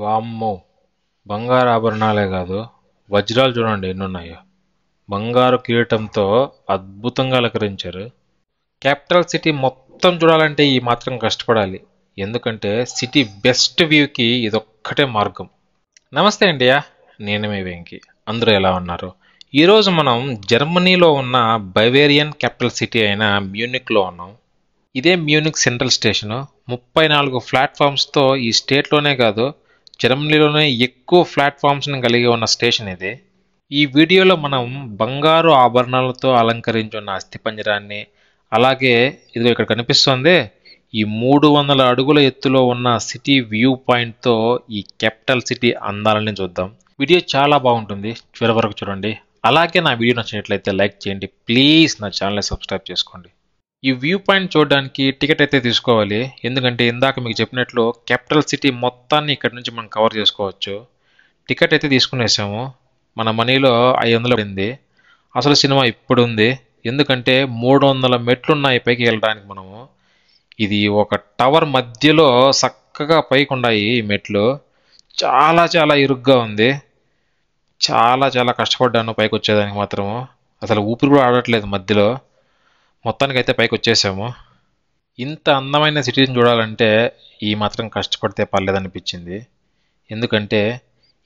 వామ్మో! బంగారు ఆభరణాలే కాదు, వజ్రాలు చూడండి ఎన్నున్నాయో. బంగారు కిరీటంతో అద్భుతంగా అలంకరించారు. క్యాపిటల్ సిటీ మొత్తం చూడాలంటే ఈ మాత్రం కష్టపడాలి. ఎందుకంటే సిటీ బెస్ట్ వ్యూకి ఇదొక్కటే మార్గం. నమస్తే ఇండియా, నేను మీ వెంకి. అందరూ ఎలా ఉన్నారు? ఈరోజు మనం జర్మనీలో ఉన్న బవేరియన్ క్యాపిటల్ సిటీ అయిన మ్యూనిక్లో ఉన్నాం. ఇదే మ్యూనిక్ సెంట్రల్ స్టేషను. 34 ప్లాట్ఫామ్స్తో ఈ స్టేట్లోనే కాదు, జర్మనీలోనే ఎక్కువ ప్లాట్ఫామ్స్ని కలిగి ఉన్న స్టేషన్ ఇది. ఈ వీడియోలో మనం బంగారు ఆభరణాలతో అలంకరించున్న అస్థిపంజరాన్ని, అలాగే ఇదిగో ఇక్కడ కనిపిస్తోంది ఈ 300 అడుగుల ఎత్తులో ఉన్న సిటీ వ్యూ పాయింట్తో ఈ క్యాపిటల్ సిటీ అందాలని చూద్దాం. వీడియో చాలా బాగుంటుంది, చివరి వరకు చూడండి. అలాగే నా వీడియో నచ్చినట్లయితే లైక్ చేయండి. ప్లీజ్ నా ఛానల్ని సబ్స్క్రైబ్ చేసుకోండి. ఈ వ్యూ పాయింట్ చూడడానికి టికెట్ అయితే తీసుకోవాలి. ఎందుకంటే ఇందాక మీకు చెప్పినట్లు క్యాపిటల్ సిటీ మొత్తాన్ని ఇక్కడ నుంచి మనం కవర్ చేసుకోవచ్చు. టికెట్ అయితే తీసుకునేసాము. మన మనీలో 500 పడింది. అసలు సినిమా ఇప్పుడు ఉంది. ఎందుకంటే 300 మెట్లు ఉన్నాయి పైకి వెళ్ళడానికి. మనము ఇది ఒక టవర్ మధ్యలో చక్కగా పైకి ఉన్నాయి ఈ మెట్లు. చాలా చాలా ఇరుగ్గా ఉంది. చాలా చాలా కష్టపడ్డాను పైకి వచ్చేదానికి మాత్రము. అసలు ఊపిరి కూడా ఆడట్లేదు మధ్యలో. మొత్తానికైతే పైకి వచ్చేసాము. ఇంత అందమైన సిటీని చూడాలంటే ఈ మాత్రం కష్టపడితే పర్లేదనిపించింది. ఎందుకంటే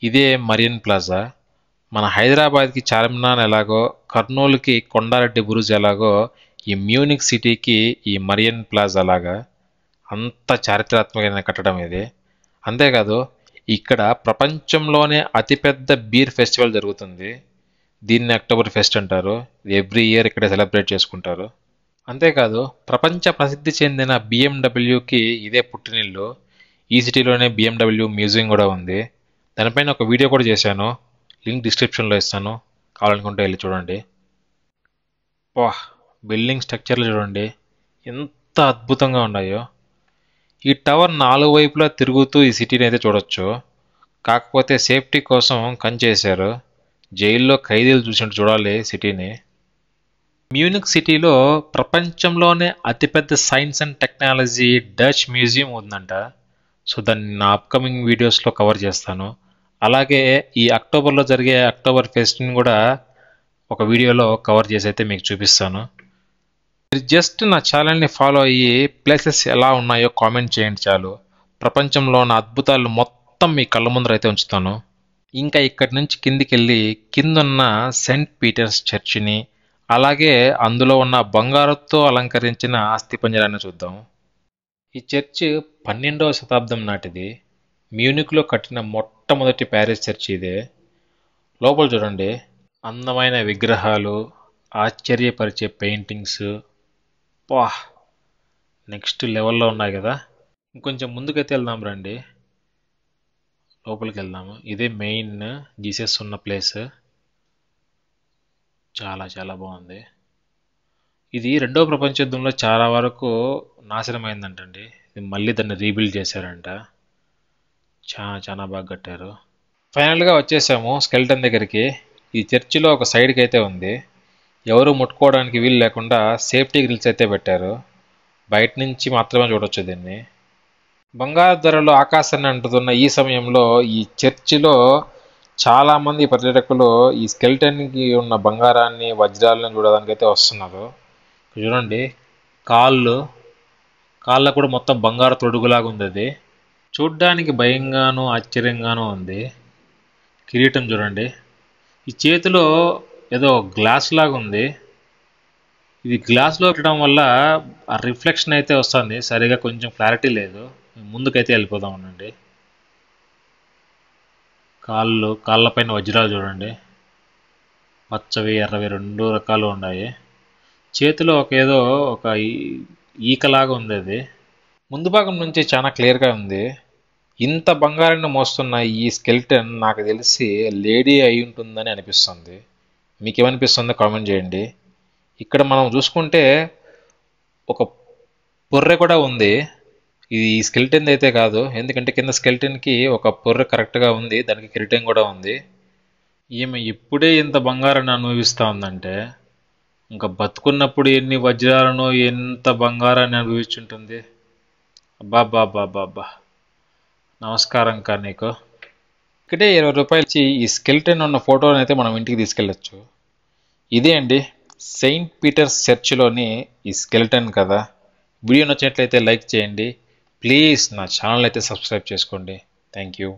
ఇదే మరియన్ ప్లాజా. మన హైదరాబాద్కి చార్మినార్ ఎలాగో, కర్నూలుకి కొండారెడ్డి బురుజ్ ఎలాగో, ఈ మ్యూనిక్ సిటీకి ఈ మరియన్ ప్లాజా అలాగా. అంత చారిత్రాత్మకమైన కట్టడం ఇది. అంతేకాదు ఇక్కడ ప్రపంచంలోనే అతిపెద్ద బీర్ ఫెస్టివల్ జరుగుతుంది. దీన్ని అక్టోబర్ ఫెస్ట్ అంటారు. ఎవ్రీ ఇయర్ ఇక్కడే సెలబ్రేట్ చేసుకుంటారు. అంతేకాదు ప్రపంచ ప్రసిద్ధి చెందిన బిఎండబ్ల్యూకి ఇదే పుట్టినిల్లు. ఈ సిటీలోనే బిఎండబ్ల్యూ మ్యూజియం కూడా ఉంది. దానిపైన ఒక వీడియో కూడా చేశాను, లింక్ డిస్క్రిప్షన్లో ఇస్తాను, కావాలనుకుంటే వెళ్ళి చూడండి. వాహ్, బిల్డింగ్ స్ట్రక్చర్లు చూడండి ఎంత అద్భుతంగా ఉన్నాయో. ఈ టవర్ 4 వైపులా తిరుగుతూ ఈ సిటీని అయితే చూడొచ్చు. కాకపోతే సేఫ్టీ కోసం కంచేశారు. జైల్లో ఖైదీలు చూసినట్టు చూడాలి సిటీని. మ్యూనిక్ సిటీలో ప్రపంచంలోనే అతిపెద్ద science and technology Dutch museum ఉందంట. సో దాన్ని నా అప్కమింగ్ వీడియోస్లో కవర్ చేస్తాను. అలాగే ఈ అక్టోబర్లో జరిగే అక్టోబర్ ఫెస్ట్ని కూడా ఒక వీడియోలో కవర్ చేసి అయితే మీకు చూపిస్తాను. మీరు జస్ట్ నా ఛానల్ని ఫాలో అయ్యి ప్లేసెస్ ఎలా ఉన్నాయో కామెంట్ చేయండి చాలు. ప్రపంచంలో ఉన్న అద్భుతాలు మొత్తం మీ కళ్ళ ముందర అయితే ఉంచుతాను. ఇంకా ఇక్కడి నుంచి కిందికి వెళ్ళి కిందున్న సెయింట్ పీటర్స్ చర్చిని, అలాగే అందులో ఉన్న బంగారంతో అలంకరించిన అస్థిపంజరాన్ని చూద్దాం. ఈ చర్చ్ 12వ శతాబ్దం నాటిది. మ్యూనిక్లో కట్టిన మొట్టమొదటి ప్యారిస్ చర్చ్ ఇదే. లోపల చూడండి, అందమైన విగ్రహాలు, ఆశ్చర్యపరిచే పెయింటింగ్స్. వాహ్, నెక్స్ట్ లెవెల్లో ఉన్నాయి కదా. ఇంకొంచెం ముందుకైతే వెళ్దాం రండి, లోపలికి వెళ్దాము. ఇదే మెయిన్ జీసస్ ఉన్న ప్లేస్. చాలా చాలా బాగుంది. ఇది 2వ ప్రపంచ యుద్ధంలో చాలా వరకు నాశనమైందంటండి. ఇది మళ్ళీ దాన్ని రీబిల్డ్ చేశారంట. చాలా చాలా బాగా కట్టారు. ఫైనల్గా వచ్చేసాము స్కెల్టన్ దగ్గరికి. ఈ చర్చిలో ఒక సైడ్కి అయితే ఉంది, ఎవరు ముట్టుకోవడానికి వీలు లేకుండా సేఫ్టీ గ్రిల్స్ అయితే పెట్టారు. బయట నుంచి మాత్రమే చూడొచ్చు దీన్ని. బంగారు ధరలు ఆకాశాన్ని అంటుతున్న ఈ సమయంలో ఈ చర్చిలో చాలామంది పర్యాటకులు ఈ స్కెల్టన్కి ఉన్న బంగారాన్ని, వజ్రాలను చూడడానికి అయితే వస్తున్నారు. చూడండి, కాళ్ళ కూడా మొత్తం బంగారు తొడుగులాగా ఉంది. అది చూడ్డానికి భయంగాను ఆశ్చర్యంగానూ ఉంది. కిరీటం చూడండి, ఈ చేతిలో ఏదో గ్లాస్ లాగా ఉంది. ఇది గ్లాస్లో పెట్టడం వల్ల ఆ రిఫ్లెక్షన్ అయితే వస్తుంది, సరిగా కొంచెం క్లారిటీ లేదు. ముందుకైతే వెళ్ళిపోదాం ఉండండి. కాళ్ళపైన వజ్రాలు చూడండి, పచ్చవి ఎర్రవి 2 రకాలు ఉన్నాయి. చేతిలో ఏదో ఒక ఈకలాగా ఉంది. అది ముందు భాగం నుంచి చాలా క్లియర్గా ఉంది. ఇంత బంగారాన్ని మోస్తున్న ఈ స్కెల్టన్ నాకు తెలిసి లేడీ అయి ఉంటుందని అనిపిస్తుంది. మీకేమనిపిస్తుందో కామెంట్ చేయండి. ఇక్కడ మనం చూసుకుంటే ఒక పొర్రె కూడా ఉంది. ఇది స్కెల్టన్ అయితే కాదు, ఎందుకంటే కింద స్కెల్టన్కి ఒక పొర్రె కరెక్ట్గా ఉంది, దానికి కిరీటం కూడా ఉంది. ఈమె ఇప్పుడే ఇంత బంగారాన్ని అనుభవిస్తూ ఉందంటే ఇంకా బతుకున్నప్పుడు ఎన్ని వజ్రాలను, ఎంత బంగారాన్ని అనుభవించుంటుంది. అబ్బా, నమస్కారం కా నీకు. ఇక్కడే 20 రూపాయలు ఇచ్చి ఈ స్కెల్టన్ ఉన్న ఫోటోని అయితే మనం ఇంటికి తీసుకెళ్ళచ్చు. ఇదే అండి సెయింట్ పీటర్స్ చర్చిలోని ఈ స్కెల్టన్ కదా. వీడియో నచ్చినట్లయితే లైక్ చేయండి. ప్లీజ్ నా ఛానల్ అయితే సబ్స్క్రైబ్ చేసుకోండి. Thank you.